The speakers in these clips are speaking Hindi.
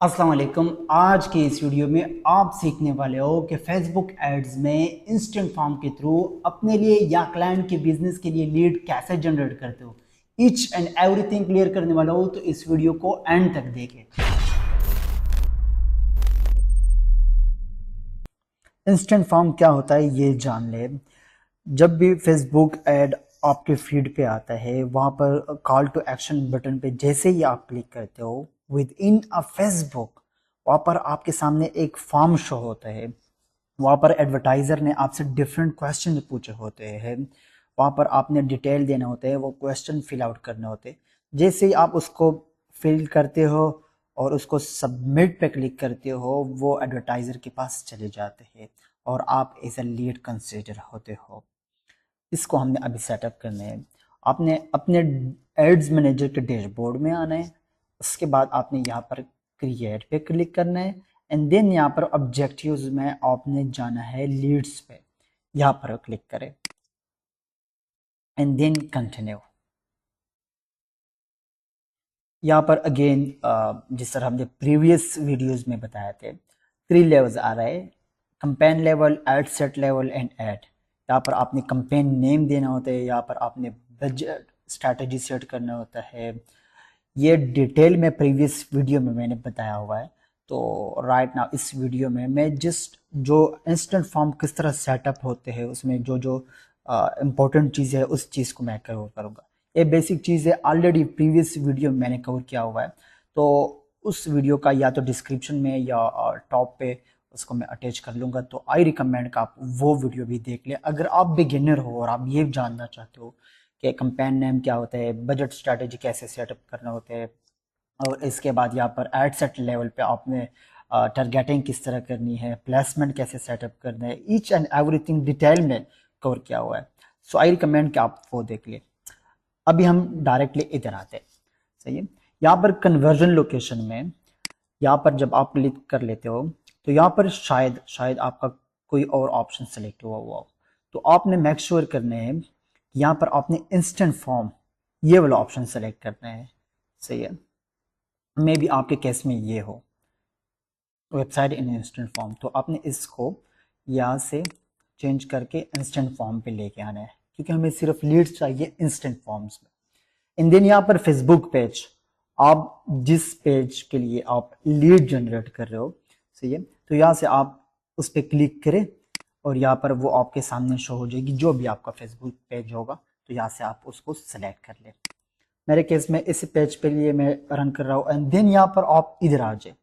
अस्सलाम वालेकुम। आज के इस वीडियो में आप सीखने वाले हो कि फेसबुक एड्स में इंस्टेंट फॉर्म के थ्रू अपने लिए या क्लाइंट के बिजनेस के लिए लीड कैसे जनरेट करते हो। ईच एंड एवरीथिंग क्लियर करने वाला हो तो इस वीडियो को एंड तक देखें। इंस्टेंट फॉर्म क्या होता है ये जान ले। जब भी फेसबुक ऐड आपके फीड पे आता है, वहां पर कॉल टू एक्शन बटन पे जैसे ही आप क्लिक करते हो, विद इन अ फेसबुक वहां पर आपके सामने एक फॉर्म शो होता है। वहां पर एडवर्टाइजर ने आपसे डिफरेंट क्वेश्चन पूछे होते हैं, वहां पर आपने डिटेल देने होते हैं, वो क्वेश्चन फिल आउट करने होते हैं। जैसे ही आप उसको फिल करते हो और उसको सबमिट पे क्लिक करते हो, वो एडवर्टाइजर के पास चले जाते हैं और आप एज ए लीड कंसिडर होते हो। इसको हमने अभी सेटअप करना है। आपने अपने एड्स मैनेजर के डैशबोर्ड में आना है। उसके बाद आपने यहाँ पर क्रिएट पे क्लिक करना है एंड देन यहाँ पर ऑब्जेक्टिव्स में आपने जाना है लीड्स पे। यहाँ पर क्लिक करें एंड देन कंटिन्यू। यहाँ पर अगेन जिस तरह हमने प्रीवियस वीडियोस में बताए थे, 3 लेवल्स आ रहा है: campaign level, ad set level and ad. यहाँ पर आपने कंपेन नेम देना होता है, यहाँ पर आपने बजट स्ट्रैटेजी सेट करना होता है। ये डिटेल में प्रीवियस वीडियो में मैंने बताया हुआ है। तो राइट नाउ इस वीडियो में मैं जस्ट जो इंस्टेंट फॉर्म किस तरह सेटअप होते हैं, उसमें जो जो इम्पोर्टेंट चीज़ है उस चीज़ को मैं कवर करूँगा। ये बेसिक चीज़ है, ऑलरेडी प्रीवियस वीडियो में मैंने कवर किया हुआ है। तो उस वीडियो का या तो डिस्क्रिप्शन में या टॉप पे उसको मैं अटैच कर लूँगा। तो आई रिकमेंड का आप वो वीडियो भी देख लें अगर आप बिगिनर हो और आप ये जानना चाहते हो कि कंपेन नेम क्या होता है, बजट स्ट्रैटेजी कैसे सेटअप करना होता है, और इसके बाद यहाँ पर एड सेट लेवल पे आपने टारगेटिंग किस तरह करनी है, प्लेसमेंट कैसे सेटअप करना है, ईच एंड एवरीथिंग डिटेल में कवर किया हुआ है। सो आई रिकमेंड कि आप वो देख लिए। अभी हम डायरेक्टली इधर आते हैं। सही है। यहाँ पर कन्वर्जन लोकेशन में यहाँ पर जब आप क्लिक कर लेते हो तो यहाँ पर शायद शायद आपका कोई और ऑप्शन सेलेक्ट हुआ हो। तो आपने मेक श्योर करने हैं कि यहाँ पर आपने इंस्टेंट फॉर्म ये वाला ऑप्शन सेलेक्ट करना है। सही है। मे बी आपके केस में ये हो वेबसाइट इन इंस्टेंट फॉर्म, तो आपने इसको यहाँ से चेंज करके इंस्टेंट फॉर्म पे लेके आना है, क्योंकि हमें सिर्फ लीड्स चाहिए इंस्टेंट फॉर्म्स में। इन देन यहाँ पर फेसबुक पेज, आप जिस पेज के लिए आप लीड जनरेट कर रहे हो, सही है, तो यहाँ से आप उस पर क्लिक करें और यहाँ पर वो आपके सामने शो हो जाएगी जो भी आपका फेसबुक पेज होगा। तो यहाँ से आप उसको सेलेक्ट कर ले। मेरे केस में इस पेज पे लिए मैं रन कर रहा हूँ एंड देन यहाँ पर आप इधर आ जाए।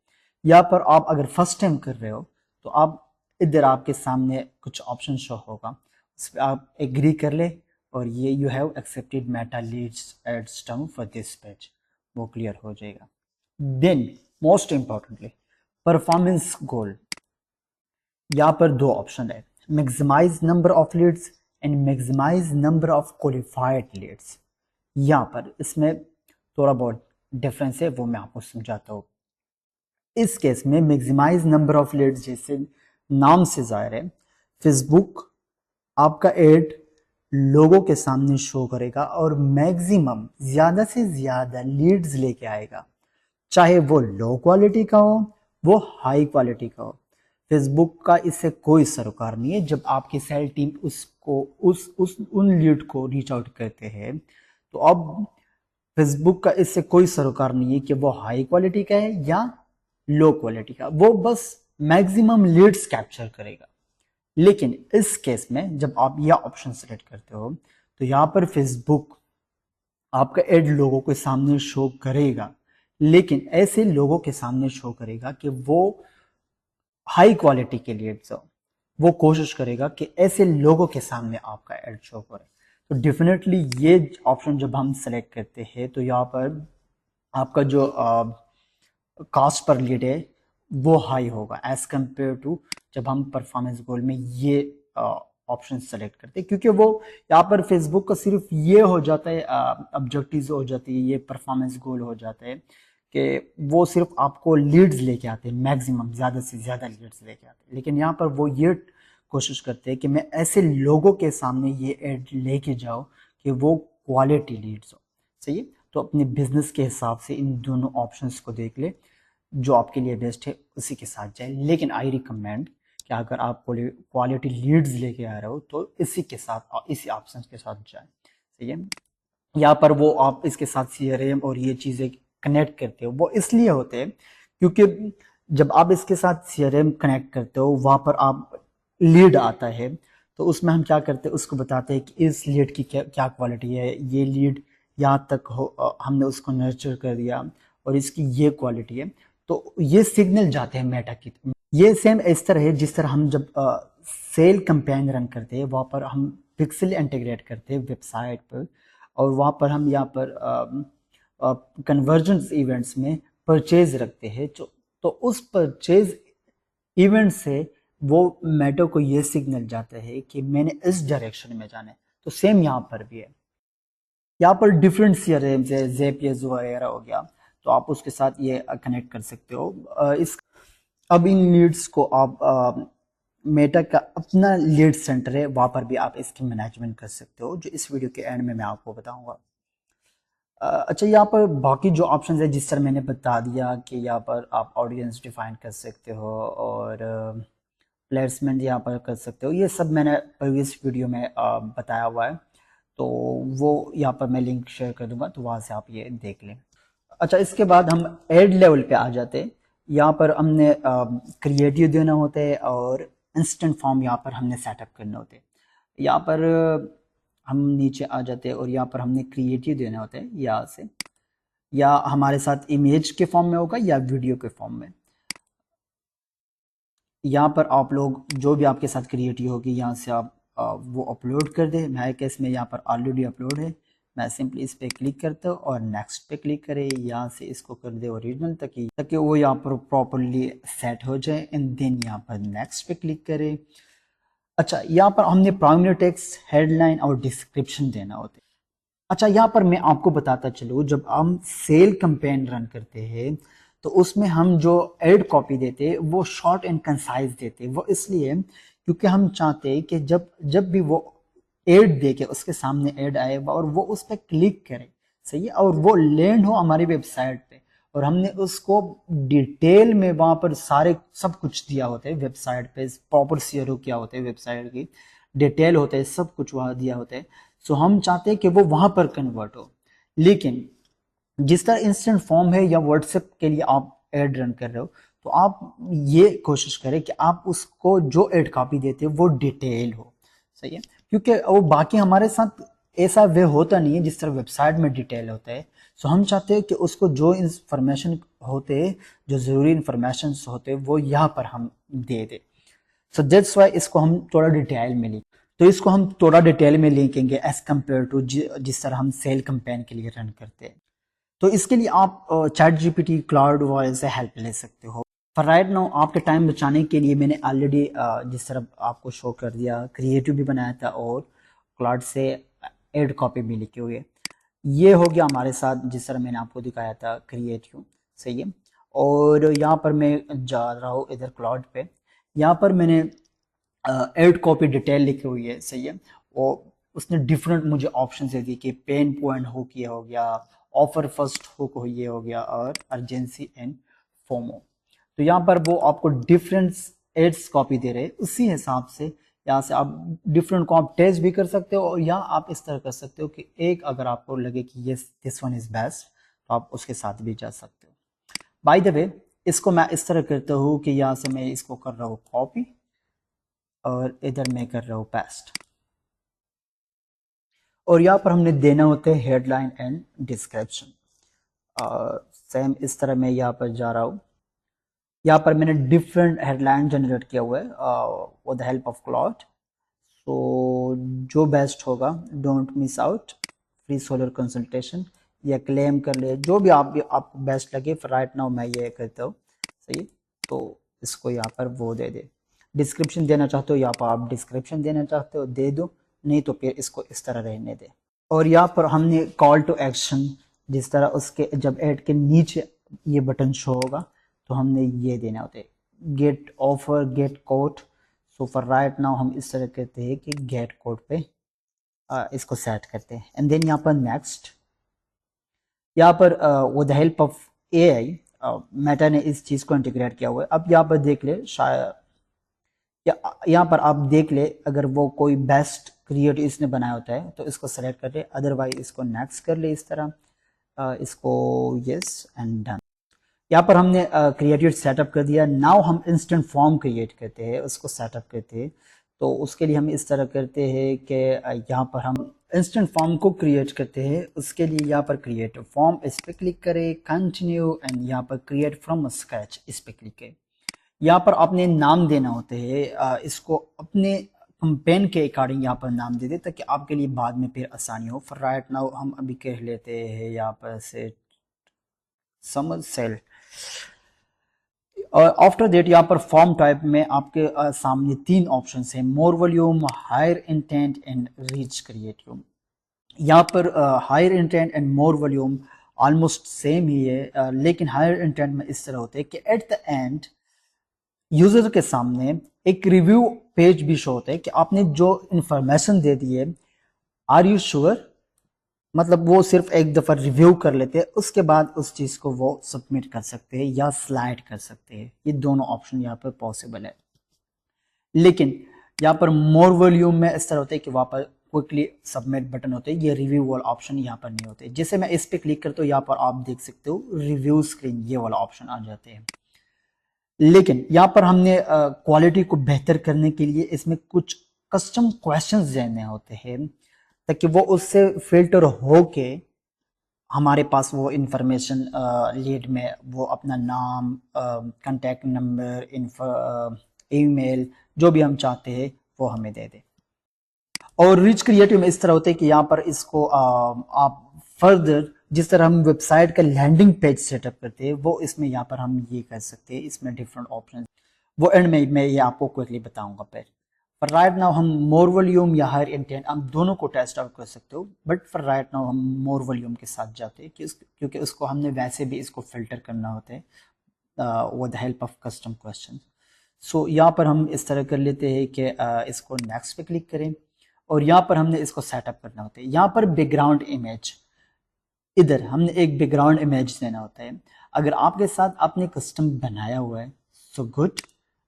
यहाँ पर आप अगर फर्स्ट टाइम कर रहे हो तो आप इधर आपके सामने कुछ ऑप्शन शो होगा, उस पर आप एग्री कर ले और ये you have accepted Meta leads ads term for this page, वो क्लियर हो जाएगा। Then most importantly performance goal. यहाँ पर दो ऑप्शन है, maximise number of leads and maximise number of qualified leads. यहाँ पर इसमें थोड़ा बहुत डिफरेंस है, वो मैं आपको समझाता हूँ। इस केस में मैक्सिमाइज नंबर ऑफ लीड्स जैसे नाम से जाहिर है, फेसबुक आपका एड लोगों के सामने शो करेगा और मैक्सिमम ज्यादा से ज्यादा लीड्स लेके आएगा, चाहे वो लो क्वालिटी का हो वो हाई क्वालिटी का हो। फेसबुक का इससे कोई सरोकार नहीं है। जब आपकी सेल टीम उसको उस उन लीड को रीच आउट करते हैं तो अब फेसबुक का इससे कोई सरोकार नहीं है कि वो हाई क्वालिटी का है या लो क्वालिटी का, वो बस मैक्सिमम लीड्स कैप्चर करेगा। लेकिन इस केस में जब आप यह ऑप्शन सेलेक्ट करते हो तो यहाँ पर फेसबुक आपका एड लोगों के सामने शो करेगा, लेकिन ऐसे लोगों के सामने शो करेगा कि वो हाई क्वालिटी के लीड्स हो। वो कोशिश करेगा कि ऐसे लोगों के सामने आपका एड शो करे। तो डेफिनेटली ये ऑप्शन जब हम सेलेक्ट करते हैं तो यहाँ पर आपका जो कॉस्ट पर लीड है वो हाई होगा एज कंपेयर टू जब हम परफॉर्मेंस गोल में ये ऑप्शन सेलेक्ट करते हैं, क्योंकि वो यहाँ पर फेसबुक का सिर्फ ये हो जाता है, ऑब्जेक्टिव हो जाती है, ये परफॉर्मेंस गोल हो जाता है कि वो सिर्फ आपको लीड्स लेके आते हैं, मैक्सिमम ज़्यादा से ज़्यादा लीड्स लेके आते हैं। लेकिन यहाँ पर वो ये कोशिश करते हैं कि मैं ऐसे लोगों के सामने ये एड लेके जाऊँ कि वो क्वालिटी लीड्स हो। सही है। तो अपने बिजनेस के हिसाब से इन दोनों ऑप्शंस को देख ले। जो आपके लिए बेस्ट है उसी के साथ जाए। लेकिन आई रिकमेंड कि अगर आप क्वालिटी लीड्स लेके आ रहे हो तो इसी के साथ, इसी ऑप्शन के साथ जाए। सही है। यहाँ पर वो आप इसके साथ सीआरएम और ये चीज़ें कनेक्ट करते हो, वो इसलिए होते हैं क्योंकि जब आप इसके साथ सीआरएम कनेक्ट करते हो वहाँ पर आप लीड आता है, तो उसमें हम क्या करते हैं, उसको बताते हैं कि इस लीड की क्या क्या क्वालिटी है, ये लीड यहाँ तक हो, हमने उसको नर्चर कर दिया और इसकी ये क्वालिटी है। तो ये सिग्नल जाते हैं मेटा की। ये सेम इस तरह है जिस तरह हम जब सेल कैंपेन रन करते हैं वहाँ पर हम पिक्सल इंटीग्रेट करते हैं वेबसाइट पर, और वहाँ पर हम यहाँ पर कन्वर्जेंस इवेंट्स में परचेज रखते हैं। तो उस परचेज इवेंट से वो मेटा को ये सिग्नल जाता है कि मैंने इस डायरेक्शन में जाना है। तो सेम यहाँ पर भी है। यहाँ पर डिफरेंट सीआरएम है, ज़ेपियस वगैरह हो गया, तो आप उसके साथ ये कनेक्ट कर सकते हो। इस अब इन लीड्स को आप मेटा का अपना लीड सेंटर है, वहाँ पर भी आप इसकी मैनेजमेंट कर सकते हो, जो इस वीडियो के एंड में मैं आपको बताऊंगा। अच्छा, यहाँ पर बाकी जो ऑप्शन है जिस तरह मैंने बता दिया कि यहाँ पर आप ऑडियंस डिफाइन कर सकते हो और प्लेसमेंट यहाँ पर कर सकते हो, ये सब मैंने प्रीवियस वीडियो में बताया हुआ है, तो वो यहाँ पर मैं लिंक शेयर कर दूंगा, तो वहाँ से आप ये देख लें। अच्छा, इसके बाद हम एड लेवल पे आ जाते हैं। यहाँ पर हमने क्रिएटिव देना होता है और इंस्टेंट फॉर्म यहाँ पर हमने सेटअप करने होते हैं। यहाँ पर हम नीचे आ जाते हैं और यहाँ पर हमने क्रिएटिव देना होता है यहाँ से, या हमारे साथ इमेज के फॉर्म में होगा या वीडियो के फॉर्म में। यहाँ पर आप लोग जो भी आपके साथ क्रिएटिव होगी यहाँ से आप वो अपलोड कर दे। मेरे केस में यहाँ पर ऑलरेडी अपलोड है, मैं सिंपली इस पे क्लिक करता हूँ और नेक्स्ट पे क्लिक करे, यहाँ से इसको कर दे ओरिजिनल ताकि वो यहाँ पर प्रॉपरली सेट हो जाए, एंड देन यहाँ पर नेक्स्ट पे क्लिक करे। अच्छा, यहाँ पर हमने प्राइमरी टेक्स्ट, हेडलाइन और डिस्क्रिप्शन देना होता है। अच्छा, यहाँ पर मैं आपको बताता चलूँ, जब हम सेल कैंपेन रन करते हैं तो उसमें हम जो एड कॉपी देते हैं वो शॉर्ट एंड कंसाइज देते हैं। वो इसलिए क्योंकि हम चाहते हैं कि जब जब भी वो एड देके उसके सामने एड आए और वो उस पर क्लिक करे, सही है, और वो लैंड हो हमारी वेबसाइट पे, और हमने उसको डिटेल में वहां पर सारे सब कुछ दिया होता है वेबसाइट पे, प्रॉपर सीआरओ किया होता है, वेबसाइट की डिटेल होता है, सब कुछ वहां दिया होता है। सो हम चाहते हैं कि वो वहां पर कन्वर्ट हो। लेकिन जिस तरह इंस्टेंट फॉर्म है या व्हाट्सएप के लिए आप एड रन कर रहे हो, तो आप ये कोशिश करें कि आप उसको जो एड कॉपी देते हो वो डिटेल हो। सही है, क्योंकि वो बाकी हमारे साथ ऐसा वे होता नहीं है जिस तरह वेबसाइट में डिटेल होता है। सो हम चाहते हैं कि उसको जो इंफॉर्मेशन होते, जो ज़रूरी इंफॉर्मेशन होते वो यहाँ पर हम दे दें। सो दैट्स वाई इसको हम थोड़ा डिटेल में लिखें। तो इसको हम थोड़ा डिटेल में लिखेंगे एज कम्पेयर टू जिस तरह हम सेल कैंपेन के लिए रन करते हैं। तो इसके लिए आप चैट जीपीटी, क्लाउड वॉइस से हेल्प ले सकते हो। फॉर राइट नाउ आपके टाइम बचाने के लिए मैंने ऑलरेडी जिस तरह आपको शो कर दिया, क्रिएटिव भी बनाया था और क्लाउड से एड कॉपी भी लिखी हुई है। ये हो गया हमारे साथ जिस तरह मैंने आपको दिखाया था क्रिएटिव। सही है। और यहाँ पर मैं जा रहा हूँ इधर क्लाउड पे, यहाँ पर मैंने एड कॉपी डिटेल लिखी हुई है। सही है। और उसने डिफरेंट मुझे ऑप्शन दे दिए कि पेन पॉइंट हुक ये हो गया, ऑफर फर्स्ट हुक हो ये हो गया, और अर्जेंसी एंड फोमो। तो यहाँ पर वो आपको डिफरेंट एड्स कॉपी दे रहे, उसी हिसाब से यहाँ से आप डिफरेंट को आप टेस्ट भी कर सकते हो, और यहाँ आप इस तरह कर सकते हो कि एक अगर आपको लगे कि ये दिस वन इज बेस्ट तो आप उसके साथ भी जा सकते हो। बाय द वे, इसको मैं इस तरह करता हूँ कि यहाँ से मैं इसको कर रहा हूँ कॉपी और इधर मैं कर रहा हूँ पेस्ट, और यहाँ पर हमने देना होता है हेडलाइन एंड डिस्क्रिप्शन। सेम इस तरह मैं यहाँ पर जा रहा हूँ, यहाँ पर मैंने डिफरेंट हेडलाइन जनरेट किया हुआ है with the help of Claude. So जो बेस्ट होगा, don't miss out, free solar consultation, या क्लेम कर ले, जो भी आपको बेस्ट लगे। फॉर राइट नाउ मैं ये करता हूँ। सही, तो इसको यहाँ पर वो दे दे। डिस्क्रिप्शन देना चाहते हो यहाँ पर आप डिस्क्रिप्शन देना चाहते हो दे दो, नहीं तो फिर इसको इस तरह रहने दे। और यहाँ पर हमने कॉल टू एक्शन, जिस तरह उसके जब ऐड के नीचे ये बटन शो होगा तो हमने ये देना होता है, get offer, get code. So for right now हम इस तरह कहते हैं कि गेट कोड पे इसको सेट करते हैं, एंड देन यहाँ पर नेक्स्ट। यहाँ पर with the help of AI Meta ने इस चीज़ को इंटीग्रेट किया हुआ है। अब यहाँ पर देख ले, शायद यहाँ पर आप देख ले, अगर वो कोई बेस्ट क्रिएट इसने बनाया होता है तो इसको सेलेक्ट कर ले, अदरवाइज इसको नेक्स्ट कर ले इस तरह, इसको यस एंड डन। यहाँ पर हमने क्रिएटेड सेटअप कर दिया। नाउ हम इंस्टेंट फॉर्म क्रिएट करते हैं, उसको सेटअप करते हैं। तो उसके लिए हम इस तरह करते हैं कि यहाँ पर हम इंस्टेंट फॉर्म को क्रिएट करते हैं। उसके लिए यहाँ पर क्रिएट फॉर्म इस पर क्लिक करें, कंटिन्यू, एंड यहाँ पर क्रिएट फ्रॉम स्क्रैच इस पर क्लिक करें। यहाँ पर आपने नाम देना होते हैं, इसको अपने कंपेन के अकॉर्डिंग यहाँ पर नाम दे दे, ताकि आपके लिए बाद में फिर आसानी हो। फॉर राइट नाउ हम अभी कह लेते हैं यहाँ पर से समझ सेल। और आफ्टर दैट यहाँ पर फॉर्म टाइप में आपके सामने 3 ऑप्शन है, more volume, higher intent and rich creative. यहाँ पर higher intent and more volume almost same ही है, लेकिन हायर इंटेंट में इस तरह होते हैं कि एट द एंड यूजर के सामने एक रिव्यू पेज भी शो होता है कि आपने जो इंफॉर्मेशन दे दी है, आर यू श्योर, मतलब वो सिर्फ एक दफ़ा रिव्यू कर लेते हैं, उसके बाद उस चीज़ को वो सबमिट कर सकते हैं या स्लाइड कर सकते हैं। ये दोनों ऑप्शन यहाँ पर पॉसिबल है। लेकिन यहाँ पर मोर वॉल्यूम में इस तरह होता है कि वहाँ पर क्विकली सबमिट बटन होते हैं, ये रिव्यू वाला ऑप्शन यहाँ पर नहीं होते। जैसे मैं इस पर क्लिक करता हूँ, यहाँ पर आप देख सकते हो रिव्यू स्क्रीन, ये वाला ऑप्शन आ जाते हैं। लेकिन यहाँ पर हमने क्वालिटी को बेहतर करने के लिए इसमें कुछ कस्टम क्वेश्चंस देने होते हैं, ताकि वो उससे फिल्टर हो के हमारे पास वो इंफॉर्मेशन लीड में वो अपना नाम, कांटेक्ट नंबर, ईमेल, जो भी हम चाहते हैं वो हमें दे दे। और रिच क्रिएटिव में इस तरह होता है कि यहाँ पर इसको आप फर्दर जिस तरह हम वेबसाइट का लैंडिंग पेज सेटअप करते हैं, वो इसमें यहाँ पर हम ये कर सकते हैं। इसमें डिफरेंट ऑप्शन, वो एंड में मैं ये आपको क्विकली बताऊंगा। पर राइट नाउ हम मोर वॉल्यूम या हायर इंटेंट, हम दोनों को टेस्ट आउट कर सकते हो, बट फॉर राइट नाउ हम मोर वॉल्यूम के साथ जाते हैं, क्योंकि उसको हमने वैसे भी इसको फिल्टर करना होता है with the help of custom question. So यहाँ पर हम इस तरह कर लेते हैं कि इसको नेक्स्ट पे क्लिक करें, और यहाँ पर हमने इसको सेटअप करना होता है। यहाँ पर बैकग्राउंड इमेज, इधर हमने एक बैकग्राउंड इमेज देना होता है। अगर आपके साथ आपने कस्टम बनाया हुआ है सो गुड,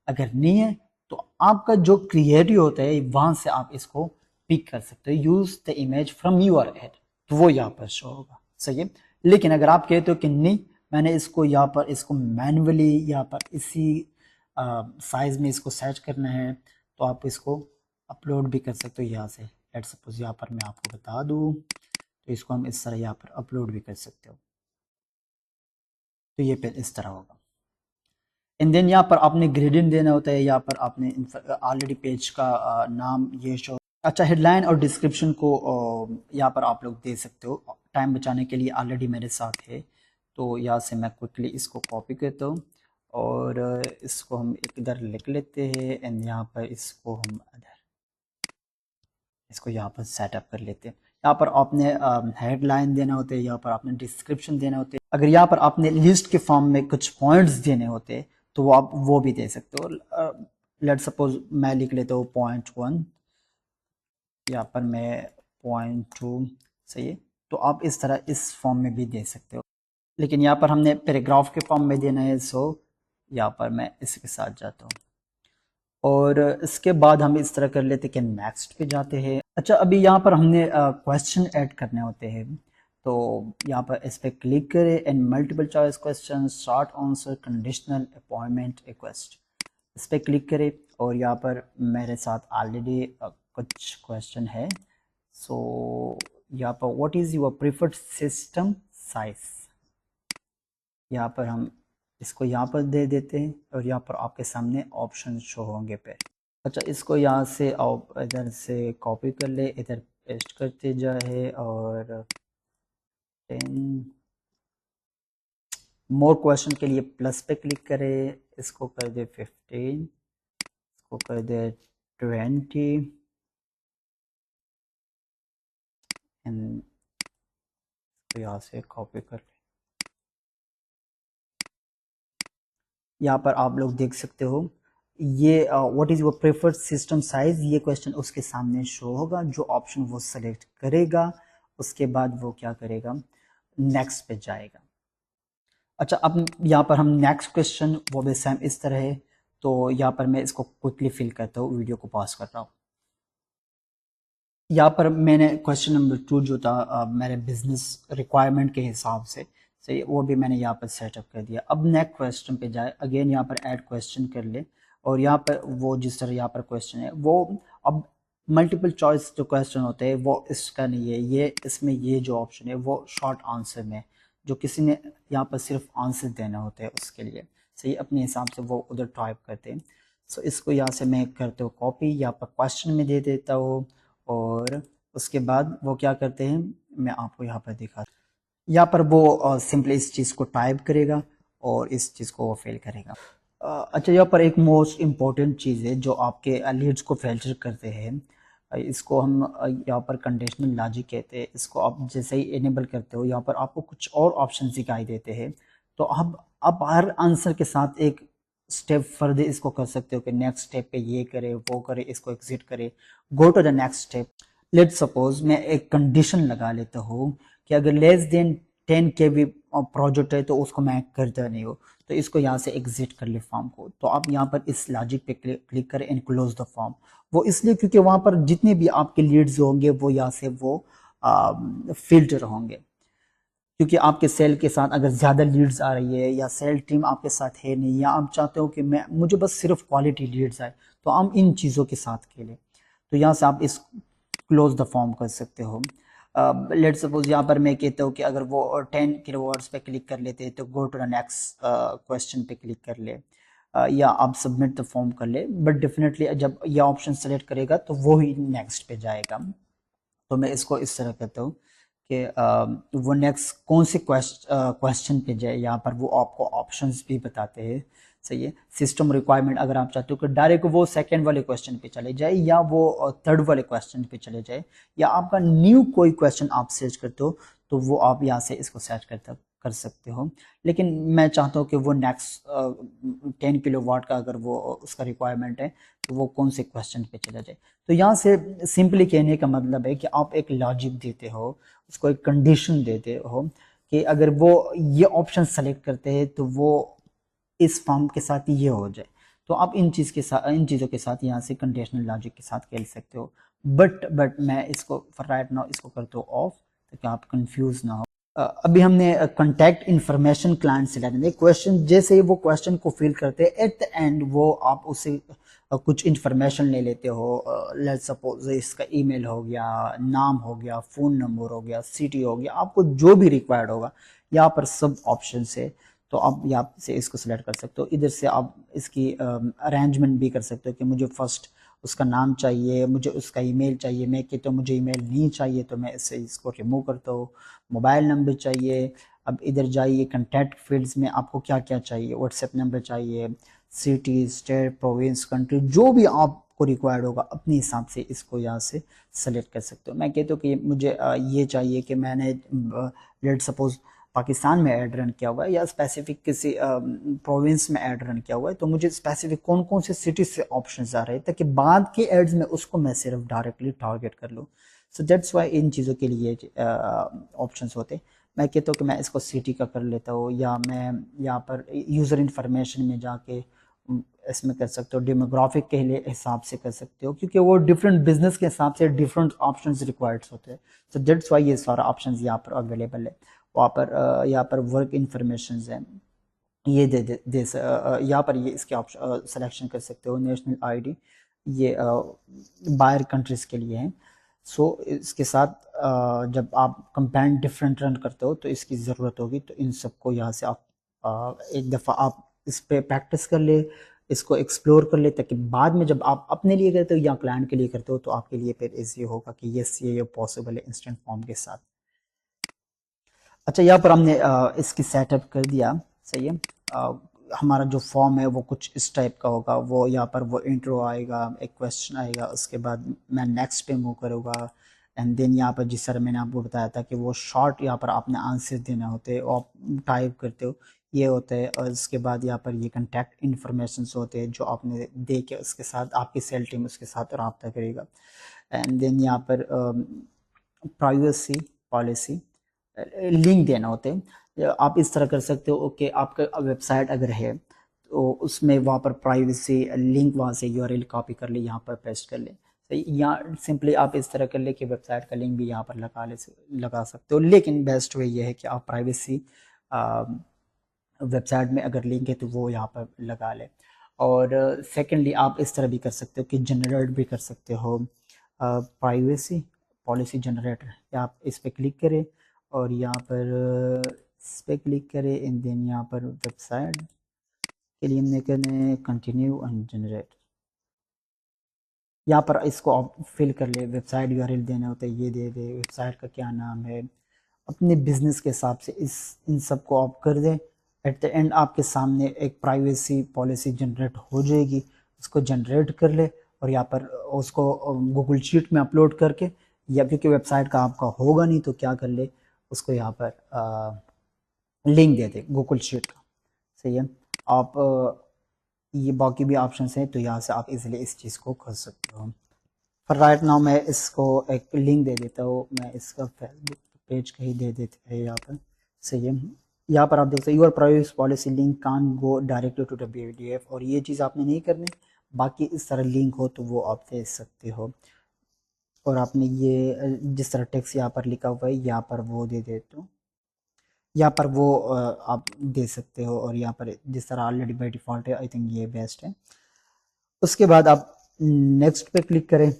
अगर नहीं है तो आपका जो क्रिएटिव होता है वहां से आप इसको पिक कर सकते हो, use the image from your ad, तो वो यहाँ पर शो होगा। सही है। लेकिन अगर आप कहते हो कि नहीं, मैंने इसको यहाँ पर इसको मैनुअली यहाँ पर इसी साइज में इसको सेट करना है, तो आप इसको अपलोड भी कर सकते हो यहाँ से। लेट सपोज यहाँ पर मैं आपको बता दूँ, तो इसको हम इस तरह यहाँ पर अपलोड भी कर सकते हो, तो ये फिर इस तरह होगा। एंड देन यहाँ पर आपने ग्रेडियंट देना होता है। यहाँ पर आपने ऑलरेडी पेज का नाम ये शो, अच्छा हेडलाइन और डिस्क्रिप्शन को यहाँ पर आप लोग दे सकते हो। टाइम बचाने के लिए ऑलरेडी मेरे साथ है, तो यहाँ से मैं क्विकली इसको कॉपी करता हूँ और इसको हम एक इधर लिख लेते हैं, एंड यहाँ पर इसको हम इसको यहाँ पर सेटअप कर लेते हैं। यहाँ पर आपने हेडलाइन देना होते हैं, यहाँ पर आपने डिस्क्रिप्शन देना होते हैं। अगर यहाँ पर आपने लिस्ट के फॉर्म में कुछ पॉइंट्स देने होते हैं तो वो आप वो भी दे सकते हो। लेट सपोज मैं लिख लेता हूँ .1, यहाँ पर मैं .2, सही है। तो आप इस तरह इस फॉर्म में भी दे सकते हो, लेकिन यहाँ पर हमने पैराग्राफ के फॉर्म में देना है, सो यहाँ पर मैं इसके साथ जाता हूँ। और इसके बाद हम इस तरह कर लेते कि नेक्स्ट पे जाते हैं। अच्छा, अभी यहाँ पर हमने क्वेश्चन ऐड करने होते हैं, तो यहाँ पर इस पर क्लिक करें and multiple choice question, short answer, conditional, appointment, request, इस पर क्लिक करें। और यहाँ पर मेरे साथ ऑलरेडी कुछ क्वेश्चन है। सो यहाँ पर what is your preferred system size, यहाँ पर हम इसको यहाँ पर दे देते हैं, और यहाँ पर आपके सामने ऑप्शन शो होंगे पे। अच्छा, इसको यहाँ से आप इधर से कॉपी कर ले, इधर पेस्ट करते जाए, और 10 मोर क्वेश्चन के लिए प्लस पे क्लिक करें, इसको कर दे 15, इसको कर दे 20, एंड यहाँ से कॉपी कर ले। यहाँ पर आप लोग देख सकते हो ये what is your preferred system size, ये क्वेश्चन उसके सामने शो होगा। जो ऑप्शन वो सेलेक्ट करेगा, उसके बाद वो क्या करेगा, नेक्स्ट पे जाएगा। अच्छा, अब यहाँ पर हम नेक्स्ट क्वेश्चन वो भी सेम इस तरह है, तो यहाँ पर मैं इसको क्विकली फिल करता हूँ, वीडियो को पॉज कर रहा हूँ। यहाँ पर मैंने क्वेश्चन नंबर 2 जो था मेरे बिजनेस रिक्वायरमेंट के हिसाब से सही, वो भी मैंने यहाँ पर सेटअप कर दिया। अब नेक्स्ट क्वेश्चन पे जाए, अगेन यहाँ पर ऐड क्वेश्चन कर ले, और यहाँ पर वो जिस तरह यहाँ पर क्वेश्चन है वो अब मल्टीपल चॉइस जो क्वेश्चन होते हैं वो इसका नहीं है, ये इसमें ये जो ऑप्शन है वो शॉर्ट आंसर में, जो किसी ने यहाँ पर सिर्फ आंसर देना होता है उसके लिए सही, अपने हिसाब से वो उधर टाइप करते हैं। सो इसको यहाँ से मैं करते हो कॉपी, यहाँ पर क्वेश्चन में दे देता हूँ, और उसके बाद वो क्या करते हैं मैं आपको यहाँ पर दिखा, यहाँ पर वो सिंपली इस चीज़ को टाइप करेगा और इस चीज़ को वो फिल करेगा। अच्छा, यहाँ पर एक मोस्ट इम्पॉर्टेंट चीज़ है जो आपके लीड्स को फिल्टर करते हैं, इसको हम यहाँ पर कंडीशनल लॉजिक कहते हैं। इसको आप जैसे ही इनेबल करते हो यहाँ पर आपको कुछ और ऑप्शन दिखाई देते हैं, तो आप हर आंसर के साथ एक स्टेप फर्दर इसको कर सकते हो कि नेक्स्ट स्टेप पे ये करे वो करे, इसको एग्जिट करे, go to the next step. Let suppose मैं एक कंडीशन लगा लेता हूँ कि अगर लेस देन 10 KB प्रोजेक्ट है तो उसको मैं करता नहीं हूँ, तो इसको यहाँ से एग्जिट कर ले फॉर्म को। तो आप यहाँ पर इस लॉजिक पे क्लिक करें एंड क्लोज द फॉर्म। वो इसलिए क्योंकि वहाँ पर जितने भी आपके लीड्स होंगे वो यहाँ से वो फिल्टर होंगे, क्योंकि आपके सेल के साथ अगर ज़्यादा लीड्स आ रही है या सेल टीम आपके साथ है नहीं, या आप चाहते हो कि मैं मुझे बस सिर्फ क्वालिटी लीड्स आए, तो हम इन चीज़ों के साथ खेलें, तो यहाँ से आप इस क्लोज द फॉर्म कर सकते हो। लेट सपोज यहाँ पर मैं कहता हूँ कि अगर वो 10 kW पे क्लिक कर लेते हैं तो go to the next question पे क्लिक कर ले, या आप सबमिट द फॉर्म कर ले, बट डेफिनेटली जब यह ऑप्शन सेलेक्ट करेगा तो वो ही नेक्स्ट पे जाएगा। तो मैं इसको इस तरह कहता हूँ कि वो नेक्स्ट कौन से क्वेश्चन पे जाए, यहाँ पर वो आपको ऑप्शंस भी बताते हैं सही है। सिस्टम रिक्वायरमेंट अगर आप चाहते हो कि डायरेक्ट वो सेकंड वाले क्वेश्चन पे चले जाए या वो थर्ड वाले क्वेश्चन पे चले जाए, या आपका न्यू कोई क्वेश्चन आप सर्च करते हो तो वो आप यहाँ से इसको सर्च कर सकते हो। लेकिन मैं चाहता हूँ कि वो नेक्स्ट 10 kW का अगर वो उसका रिक्वायरमेंट है तो वो कौन से क्वेश्चन पे चला जाए। तो यहाँ से सिंपली कहने का मतलब है कि आप एक लॉजिक देते हो, उसको एक कंडीशन देते हो कि अगर वो ये ऑप्शन सेलेक्ट करते हैं तो वो इस फॉर्म के साथ ये हो जाए। तो आप इन चीज़ों के साथ यहाँ से कंडीशनल लॉजिक के साथ खेल सकते हो। बट मैं इसको फॉर राइट नाउ इसको करता हूँ ऑफ, ताकि आप कंफ्यूज ना हो। अभी हमने कॉन्टैक्ट इन्फॉर्मेशन क्लाइंट से लेना है क्वेश्चन, जैसे ही वो क्वेश्चन को फिल करते हैं एट द एंड वो आप उससे कुछ इन्फॉर्मेशन ले लेते हो। लेट्स सपोज इसका ईमेल हो गया, नाम हो गया, फ़ोन नंबर हो गया, सिटी हो गया, आपको जो भी रिक्वायर्ड होगा यहाँ पर सब ऑप्शन है। तो आप यहाँ से इसको सिलेक्ट कर सकते हो, इधर से आप इसकी अरेंजमेंट भी कर सकते हो कि मुझे फर्स्ट उसका नाम चाहिए, मुझे उसका ईमेल चाहिए, मैं कहता हूँ मुझे ईमेल नहीं चाहिए तो मैं इसको रिमूव करता हूँ। मोबाइल नंबर चाहिए, अब इधर जाइए कॉन्टैक्ट फील्ड्स में आपको क्या क्या चाहिए, व्हाट्सएप नंबर चाहिए, सिटी, स्टेट, प्रोविंस, कंट्री, जो भी आपको रिक्वायर्ड होगा अपने हिसाब से इसको यहाँ से सेलेक्ट कर सकते हो। मैं कहता हूँ कि मुझे ये चाहिए कि मैंने लेट सपोज पाकिस्तान में ऐड रन किया हुआ है या स्पेसिफिक किसी प्रोविंस में ऐड रन किया हुआ है, तो मुझे स्पेसिफिक कौन कौन से सिटी से ऑप्शन आ रहे हैं ताकि बाद के एड्स में उसको मैं सिर्फ डायरेक्टली टारगेट कर लूँ। सो दैट्स वाई इन चीज़ों के लिए ऑप्शंस होते हैं। मैं कहता हूँ कि मैं इसको सिटी का कर लेता हूँ, या मैं यहाँ पर यूज़र इन्फॉर्मेशन में जाके इसमें कर सकते हो, डेमोग्राफिक के लिए हिसाब से कर सकते हो, क्योंकि वो डिफरेंट बिजनेस के हिसाब से डिफरेंट ऑप्शंस रिक्वायर्ड होते हैं। सो दैट्स वाई ये सारा ऑप्शंस यहाँ पर अवेलेबल है। वहाँ पर यहाँ पर वर्क इन्फॉर्मेशन है, ये दे यहाँ पर ये इसके ऑप्शन सिलेक्शन कर सकते हो। नेशनल आईडी ये बाहर कंट्रीज़ के लिए है। सो इसके साथ जब आप कंपेन डिफरेंट रन करते हो तो इसकी ज़रूरत होगी, तो इन सबको यहाँ से आप एक दफ़ा आप इस पर प्रैक्टिस कर ले, इसको एक्सप्लोर कर ले, ताकि बाद में जब आप अपने लिए करते हो या क्लाइंट के लिए करते हो तो आपके लिए फिर ईजी होगा कि यस ये पॉसिबल है इंस्टेंट फॉर्म के साथ। अच्छा, यहाँ पर हमने इसकी सेटअप कर दिया सही है। हमारा जो फॉर्म है वो कुछ इस टाइप का होगा, वो यहाँ पर वो इंट्रो आएगा, एक क्वेश्चन आएगा, उसके बाद मैं नेक्स्ट पे मूव करूँगा, एंड देन यहाँ पर जिस तरह मैंने आपको बताया था कि वो शॉर्ट यहाँ पर आपने आंसर देना होते हैं और टाइप करते हो ये होता है, और इसके बाद यहाँ पर ये कॉन्टैक्ट इन्फॉर्मेशन होते हैं जो आपने दे के उसके साथ आपकी सेल टीम उसके साथ रब्ता करेगा। एंड देन यहाँ पर प्राइवेसी पॉलिसी, लिंक देना होते हैं। आप इस तरह कर सकते हो कि आपका वेबसाइट अगर है तो उसमें वहाँ पर प्राइवेसी लिंक, वहाँ से यूआरएल कॉपी कर ले, यहाँ पर पेस्ट कर ले। सही, या सिंपली आप इस तरह कर ले कि वेबसाइट का लिंक भी यहाँ पर लगा सकते हो, लेकिन बेस्ट वे ये है कि आप प्राइवेसी वेबसाइट में अगर लिंक है तो वो यहाँ पर लगा ले। और सेकेंडली आप इस तरह भी कर सकते हो कि जनरेट भी कर सकते हो प्राइवेसी पॉलिसी जनरेटर। या आप इस पर क्लिक करें और यहाँ पर इस पर क्लिक करें एंड देन यहाँ पर वेबसाइट के लिए हमने करना है कंटिन्यू एंड जनरेट। यहाँ पर इसको आप फिल कर ले, वेबसाइट यूआरएल देना होता है, ये दे दे, वेबसाइट का क्या नाम है, अपने बिजनेस के हिसाब से इस इन सब को आप कर दें। एट द एंड आपके सामने एक प्राइवेसी पॉलिसी जनरेट हो जाएगी, उसको जनरेट कर ले और यहाँ पर उसको गूगल शीट में अपलोड करके, या क्योंकि वेबसाइट का आपका होगा नहीं तो क्या कर ले, उसको यहाँ पर लिंक दे दे गूगल शीट का। सही है, आप ये बाकी भी ऑप्शंस हैं तो यहाँ से आप इजीली इस चीज़ को कर सकते हो। पर राइट नाउ मैं इसको एक लिंक दे देता हूँ, मैं इसका फेसबुक पेज का ही दे देते हैं यहाँ पर। सही है, यहाँ पर आप देख सकते your privacy policy link can go directly to the PDF, और ये चीज़ आपने नहीं करनी। बाकी इस तरह लिंक हो तो वो आप दे सकते हो। और आपने ये जिस तरह टेक्स्ट यहाँ पर लिखा हुआ है यहाँ पर वो दे देते हो, यहाँ पर वो आप दे सकते हो। और यहाँ पर जिस तरह ऑलरेडी बाई डिफ़ॉल्ट है, आई थिंक ये बेस्ट है। उसके बाद आप नेक्स्ट पे क्लिक करें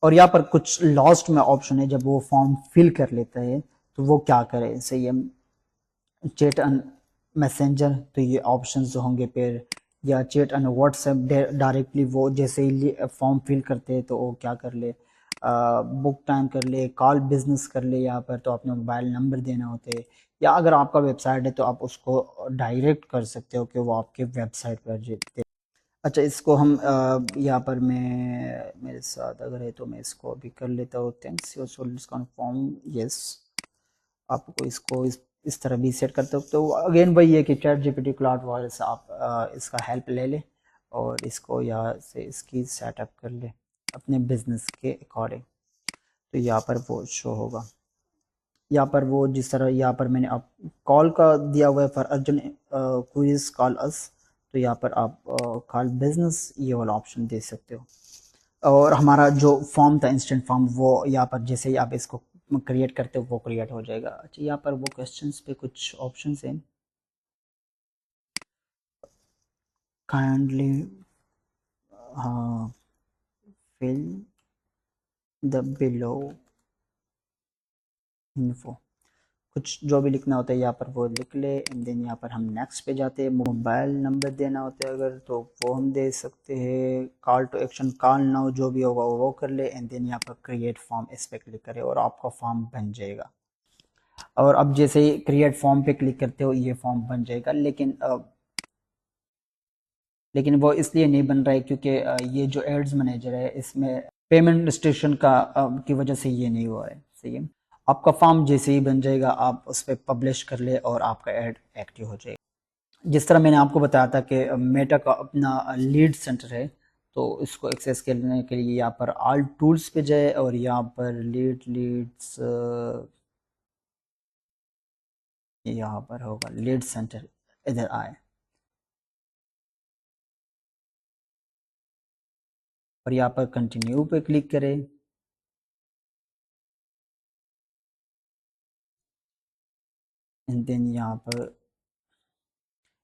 और यहाँ पर कुछ लास्ट में ऑप्शन है, जब वो फॉर्म फिल कर लेता है तो वो क्या करे। सही है, चैट एंड मैसेंजर, तो ये ऑप्शन जो होंगे फिर, या चैट एंड व्हाट्सएप डायरेक्टली, वो जैसे ही फॉर्म फिल करते हैं तो वो क्या कर ले, बुक टाइम कर ले, कॉल बिजनेस कर ले, यहाँ पर तो अपने मोबाइल नंबर देना होते हैं, या अगर आपका वेबसाइट है तो आप उसको डायरेक्ट कर सकते हो कि वो आपके वेबसाइट पर जेते। अच्छा, इसको हम यहाँ पर मैं मेरे साथ अगर है तो मैं इसको अभी कर लेता हूँ। Thanks your solution confirm, yes. आपको इसको इस तरह भी सेट करते हो तो अगेन वही है कि चैट जीपीटी क्लाउड वॉल से आप इसका हेल्प ले ले और इसको यहाँ से इसकी सेटअप कर ले अपने बिजनेस के अकॉर्डिंग। तो यहाँ पर वो शो होगा, यहाँ पर वो जिस तरह यहाँ पर मैंने आप कॉल का दिया हुआ है फॉर अर्जेंट क्विज कॉल अस, तो यहाँ पर आप कॉल बिजनेस ये वाला ऑप्शन दे सकते हो। और हमारा जो फॉर्म था इंस्टेंट फॉर्म, वो यहाँ पर जैसे ही आप इसको क्रिएट करते हो वो क्रिएट हो जाएगा। अच्छा, यहाँ पर वो क्वेश्चंस पे कुछ ऑप्शंस हैं, काइंडली हाँ फिल द बिलो इन्फो, कुछ जो भी लिखना होता है यहाँ पर वो लिख ले एंड देन यहाँ पर हम नेक्स्ट पे जाते हैं। मोबाइल नंबर देना होता है अगर तो वो हम दे सकते हैं। Call to action, call now जो भी होगा वो कर ले एंड देन यहाँ पर क्रिएट फॉर्म इस पे क्लिक करें और आपका फॉर्म बन जाएगा। और अब जैसे ही क्रिएट फॉर्म पे क्लिक करते हो ये फॉर्म बन जाएगा, लेकिन वो इसलिए नहीं बन रहा है क्योंकि ये जो एड्स मैनेजर है इसमें पेमेंट रिस्ट्रिक्शन की वजह से ये नहीं हुआ है। सही है, आपका फॉर्म जैसे ही बन जाएगा आप उस पर पब्लिश कर ले और आपका ऐड एक्टिव हो जाएगा। जिस तरह मैंने आपको बताया था कि मेटा का अपना लीड सेंटर है, तो इसको एक्सेस करने के लिए यहाँ पर ऑल टूल्स पे जाए और यहाँ पर लीड्स यहाँ पर होगा लीड सेंटर, इधर आए और यहाँ पर कंटिन्यू पे क्लिक करें। एंड देन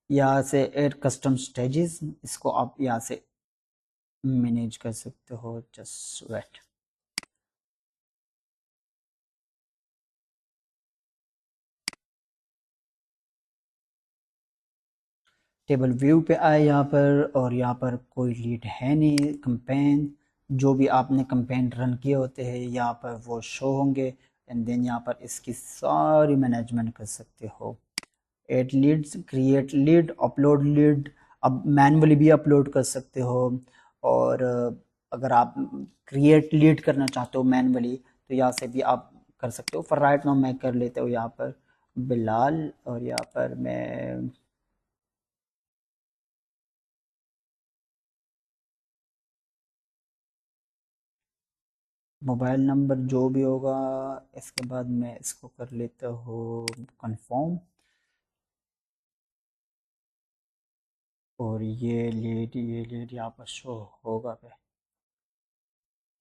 यहाँ से ऐड कस्टम स्टेजेस, इसको आप यहाँ से मैनेज कर सकते हो। जस्ट वेट, टेबल व्यू पे आए यहाँ पर और यहाँ पर कोई लीड है नहीं। कंपेन, जो भी आपने कंपेन रन किए होते हैं यहाँ पर वो शो होंगे एंड देन यहाँ पर इसकी सारी मैनेजमेंट कर सकते हो। Add leads, create lead, upload lead, अब मैनुअली भी अपलोड कर सकते हो। और अगर आप क्रिएट लीड करना चाहते हो मैनुअली तो यहाँ से भी आप कर सकते हो। फॉर राइट नाउ मैं कर लेता हूँ यहाँ पर बिलाल, और यहाँ पर मैं मोबाइल नंबर जो भी होगा, इसके बाद मैं इसको कर लेता हूँ कंफर्म। और ये लीड यहाँ पर शो होगा पे,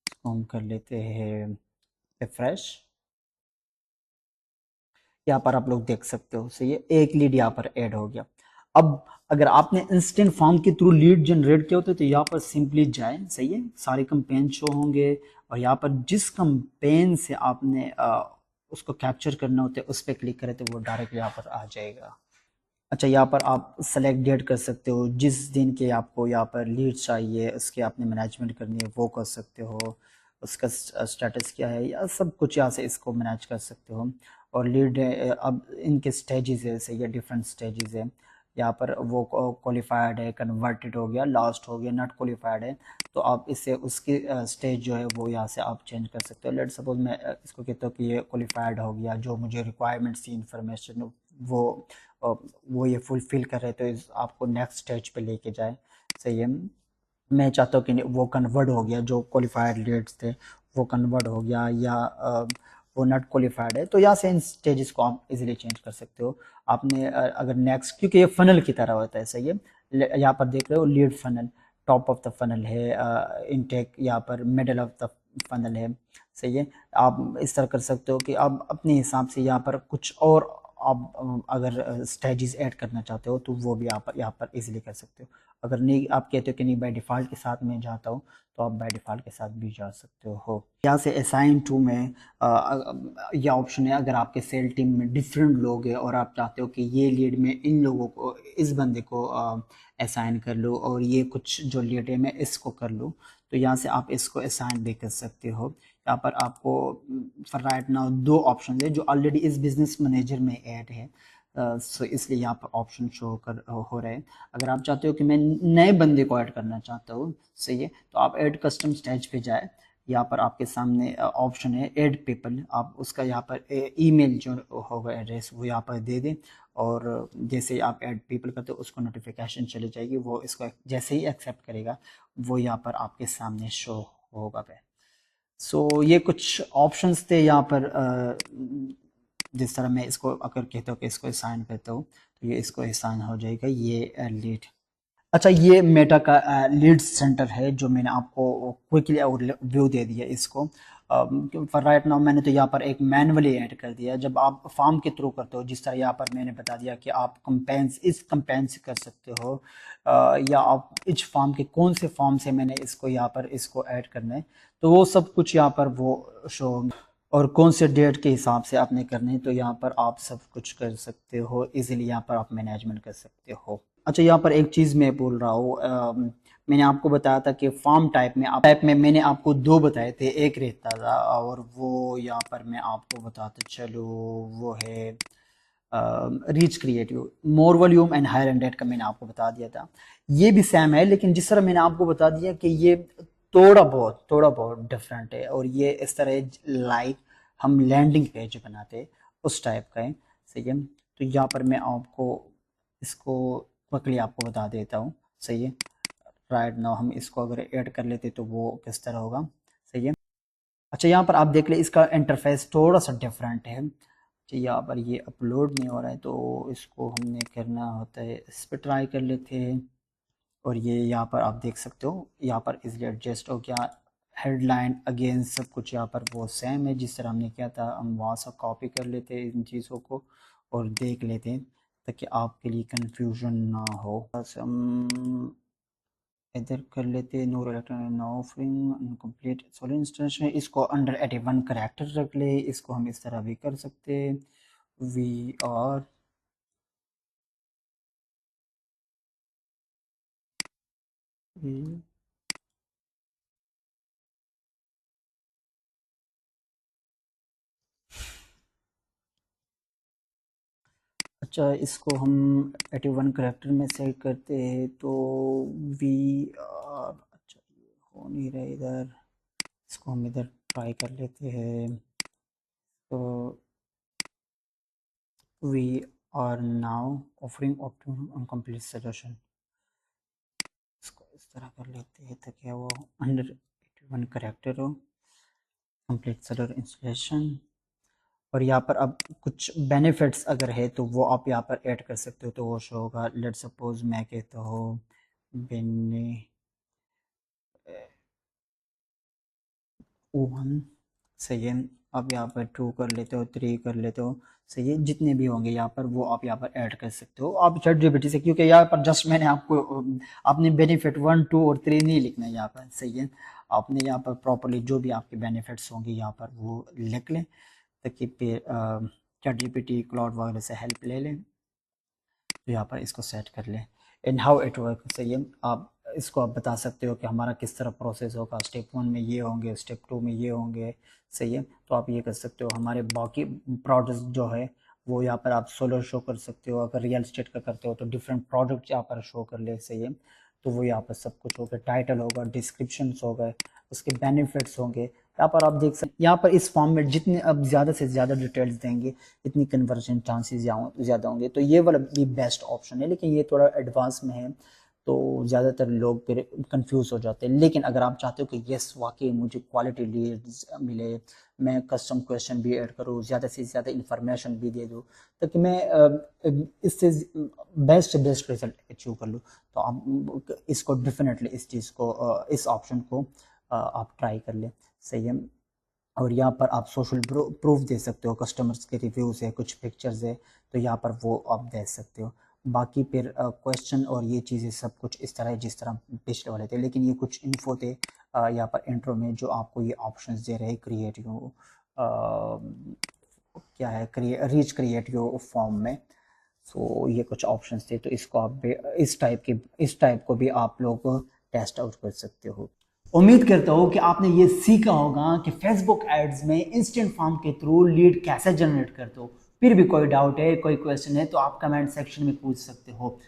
इसको हम कर लेते हैं रिफ्रेश। यहाँ पर आप लोग देख सकते हो, सही है, एक लीड यहाँ पर ऐड हो गया। अब अगर आपने इंस्टेंट फॉर्म के थ्रू लीड जनरेट किया होता तो यहाँ पर सिंपली जाए, सही है, सारे कंपेन शो होंगे और यहाँ पर जिस कंपेन से आपने उसको कैप्चर करना होता है उस पर क्लिक करें तो वो डायरेक्ट यहाँ पर आ जाएगा। अच्छा, यहाँ पर आप सेलेक्ट डेट कर सकते हो, जिस दिन के आपको यहाँ पर लीड चाहिए उसके आपने मैनेजमेंट करनी है वो कर सकते हो, उसका स्टेटस क्या है या सब कुछ यहाँ से इसको मैनेज कर सकते हो। और लीड अब इनके स्टेजेस है, सही है, डिफरेंट स्टेजेस है। यहाँ पर वो क्वालिफाइड है, कन्वर्टेड हो गया, लास्ट हो गया, नॉट क्वालिफाइड है। तो आप इससे उसकी स्टेज जो है वो यहाँ से आप चेंज कर सकते हो। लेट सपोज मैं इसको कहता हूँ कि ये क्वालिफाइड हो गया, जो मुझे रिक्वायरमेंट्स थी इन्फॉर्मेशन वो वो ये फुलफिल कर रहे तो आपको नेक्स्ट स्टेज पे लेके जाए, सही है। मैं चाहता हूँ कि वो कन्वर्ट हो गया, जो क्वालिफाइड लीड्स थे वो कन्वर्ट हो गया, या वो नॉट क्वालिफाइड है, तो यहाँ से इन स्टेजेस को आप इजीली चेंज कर सकते हो। आपने अगर नेक्स्ट, क्योंकि ये फनल की तरह होता है, सही है, यहाँ पर देख रहे हो lead funnel, top of the funnel है, इनटेक यहाँ पर मिडल ऑफ द फनल है, सही है। आप इस तरह कर सकते हो कि आप अपने हिसाब से यहाँ पर कुछ और आप अगर स्टेजेस ऐड करना चाहते हो तो वो भी आप यहाँ पर इजीली कर सकते हो। अगर नहीं, आप कहते हो कि नहीं बाय डिफ़ॉल्ट के साथ मैं जाता हूँ, तो आप बाय डिफ़ॉल्ट के साथ भी जा सकते हो। यहाँ से असाइन टू में यह ऑप्शन है, अगर आपके सेल टीम में डिफरेंट लोग हैं और आप चाहते हो कि ये लीड में इन लोगों को, इस बंदे को असाइन कर लूँ और ये कुछ जो लीड है मैं इसको कर लूँ, तो यहाँ से आप इसको असाइन भी कर सकते हो। यहाँ पर आपको फॉर राइट नाउ दो ऑप्शन है जो ऑलरेडी इस बिजनेस मैनेजर में ऐड है, सो इसलिए यहाँ पर ऑप्शन शो हो रहे हैं। अगर आप चाहते हो कि मैं नए बंदे को ऐड करना चाहता हूँ, सही है, तो आप ऐड कस्टम स्टेज पे जाए, यहाँ पर आपके सामने ऑप्शन है ऐड पीपल, आप उसका यहाँ पर ईमेल जो होगा एड्रेस वो यहाँ पर दे दें, और जैसे ही आप ऐड पीपल करते हो उसको नोटिफिकेशन चली जाएगी, वो इसको जैसे ही एक्सेप्ट करेगा वो यहाँ पर आपके सामने शो होगा पे। सो ये कुछ ऑप्शंस थे यहाँ पर, जिस तरह मैं इसको अगर कहता हूँ कि इसको असाइन करता हूँ तो ये इसको असाइन हो जाएगा, ये लीड। अच्छा, ये मेटा का लीड सेंटर है जो मैंने आपको क्विकली व्यू दे दिया इसको। फॉर राइट नाउ मैंने तो यहाँ पर एक मैनुअली ऐड कर दिया। जब आप फॉर्म के थ्रू करते हो, जिस तरह यहाँ पर मैंने बता दिया कि आप कंपेन्स इस कंपेन से कर सकते हो, या आप इस फॉर्म के कौन से फॉर्म से मैंने इसको यहाँ पर इसको ऐड करना है, तो वो सब कुछ यहाँ पर वो शो होंगे। और कौन से डेट के हिसाब से आपने करने हैं, तो यहाँ पर आप सब कुछ कर सकते हो इजीली, यहाँ पर आप मैनेजमेंट कर सकते हो। अच्छा, यहाँ पर एक चीज़ मैं बोल रहा हूँ, मैंने आपको बताया था कि फॉर्म टाइप में मैंने आपको दो बताए थे, एक रहता था और वो यहाँ पर मैं आपको बताता चलो, वो है reach creative, more volume and higher ended का मैंने आपको बता दिया था। ये भी सेम है, लेकिन जिस तरह मैंने आपको बता दिया कि ये थोड़ा बहुत डिफरेंट है, और ये इस तरह लाइक हम लैंडिंग पेज बनाते हैं उस टाइप का है, सही है। तो यहाँ पर मैं आपको इसको क्विकली आपको बता देता हूँ, सही है। राइट नाउ हम इसको अगर ऐड कर लेते तो वो किस तरह होगा, सही है। अच्छा, यहाँ पर आप देख ले इसका इंटरफेस थोड़ा सा डिफरेंट है। अच्छा, यहाँ पर ये अपलोड नहीं हो रहा है तो इसको हमने करना होता है, इस पर ट्राई कर लेते हैं। और ये यहाँ पर आप देख सकते हो, यहाँ पर इजली एडजस्ट हो गया। हेडलाइन अगेन सब कुछ यहाँ पर वो सेम है जिस तरह हमने किया था, हम वहाँ से कॉपी कर लेते हैं इन चीज़ों को और देख लेते हैं ताकि आपके लिए कंफ्यूजन ना हो। बस हम इधर कर लेते हैं, no electronic no offering incomplete solid instantiation, इसको अंडर 81 करेक्टर रख ले, इसको हम इस तरह भी कर सकते हैं। वी आर अच्छा, इसको हम 81 करेक्टर में सेट करते हैं तो वी आर, अच्छा ये हो नहीं रहा इधर, इसको हम इधर ट्राई कर लेते हैं। तो we are now offering optimum complete solution, इसको इस तरह कर लेते हैं ताकि वो अंडर 81 करेक्टर हो। Complete solar installation. और यहाँ पर अब कुछ बेनिफिट्स अगर है तो वो आप यहाँ पर ऐड कर सकते हो, तो वो शो होगा। लेट सपोज मैं कहता हूँ बेने वन, सही है। अब यहाँ पर 2 कर लेते हो, 3 कर लेते हो, सही है। जितने भी होंगे यहाँ पर वो आप यहाँ पर ऐड कर सकते हो आप चैट जीपीटी से, क्योंकि यहाँ पर जस्ट मैंने आपको आपने बेनिफिट 1, 2 और 3 नहीं लिखना है यहाँ पर, सही है। आपने यहाँ पर प्रॉपरली जो भी आपके बेनिफिट्स होंगे यहाँ पर वो लिख लें, ताकि फिर चैट जीपीटी क्लाउड वगैरह से हेल्प ले लें। तो यहाँ पर इसको सेट कर लें। एंड हाउ इट वर्क, सही है। आप इसको आप बता सकते हो कि हमारा किस तरह प्रोसेस होगा, स्टेप 1 में ये होंगे, स्टेप 2 में ये होंगे, सही है। तो आप ये कर सकते हो। हमारे बाकी प्रोडक्ट्स जो है वो यहाँ पर आप सोलर शो कर सकते हो। अगर रियल एस्टेट का करते हो तो डिफरेंट प्रोडक्ट यहाँ पर शो कर ले, सही है। तो वो यहाँ पर सब कुछ होगा, टाइटल होगा, डिस्क्रिप्शन होगा, उसके बेनिफिट्स होंगे। यहाँ पर आप देख सकते, यहाँ पर इस फॉर्म में जितने अब ज़्यादा से ज़्यादा डिटेल्स देंगे इतनी कन्वर्जन चांसेस ज़्यादा होंगे। तो ये वाला भी बेस्ट ऑप्शन है, लेकिन ये थोड़ा एडवांस में है तो ज़्यादातर लोग फिर कंफ्यूज हो जाते हैं। लेकिन अगर आप चाहते हो कि यस वाकई मुझे क्वालिटी लीड्स मिले, मैं कस्टम क्वेश्चन भी ऐड करूँ, ज़्यादा से ज़्यादा इंफॉर्मेशन भी दे दूँ, ताकि मैं इससे बेस्ट से बेस्ट रिजल्ट अचीव कर लूँ, तो आप इसको डेफिनेटली इस चीज़ को इस ऑप्शन को आप ट्राई कर लें, सही है। और यहाँ पर आप सोशल प्रूफ दे सकते हो, कस्टमर्स के रिव्यूज़ है, कुछ पिक्चर्स है, तो यहाँ पर वो आप दे सकते हो। बाकी फिर क्वेश्चन और ये चीज़ें सब कुछ इस तरह है जिस तरह पिछले वाले थे, लेकिन ये कुछ इन्फो थे यहाँ पर इंट्रो में जो आपको ये ऑप्शंस दे रहे हैं क्रिएट योर क्या है रीच क्रिएट योर फॉर्म में। सो ये कुछ ऑप्शंस थे, तो इसको आप इस टाइप को भी आप लोग टेस्ट आउट कर सकते हो। उम्मीद करता हूँ कि आपने ये सीखा होगा कि फेसबुक एड्स में इंस्टेंट फॉर्म के थ्रू लीड कैसे जनरेट करते हो। फिर भी कोई डाउट है, कोई क्वेश्चन है, तो आप कमेंट सेक्शन में पूछ सकते हो।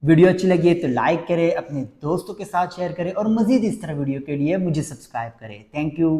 वीडियो अच्छी लगी है तो लाइक करें, अपने दोस्तों के साथ शेयर करें, और मजीद इस तरह वीडियो के लिए मुझे सब्सक्राइब करें। Thank you.